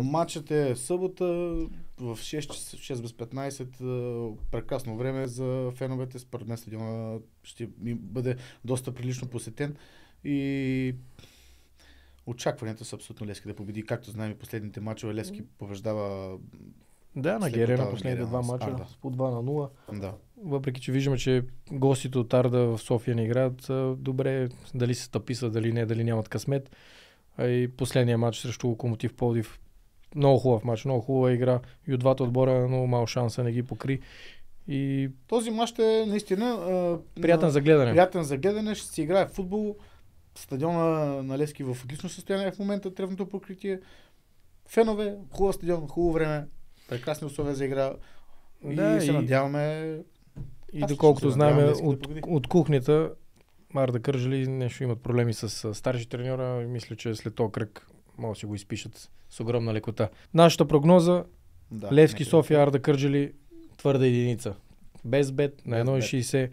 Матчът е събота в 6 без 15. Прекрасно време за феновете. Според мен стадиона ще бъде доста прилично посетен и очакванията са абсолютно Левски да победи. Както знаем и последните мачове, Левски побеждава. Да, на Герена на последните два мача с по 2-0. Да. Въпреки че виждаме, че гостите от Арда в София не играят добре, дали се стъписат, дали не, дали нямат късмет. А и последния матч срещу Локомотив Пловдив. Много хубав матч, много хубава игра. И от двата отбора много малко шанса не ги покри. И този мач е наистина приятен за гледане. Приятен за гледане. Ще се играе в футбол. Стадиона на Левски в отлично състояние в момента, тревното покритие. Фенове, хубав стадион, хубаво време, прекрасни условия за игра. И се надяваме. И доколкото знаем от кухнята, Арда Кърджали нещо имат проблеми с старши треньора и мисля, че след този кръг могат да си го изпишат с огромна лекота. Нашата прогноза Левски, София, Арда Кърджали, твърда единица. Без бет на 1,60.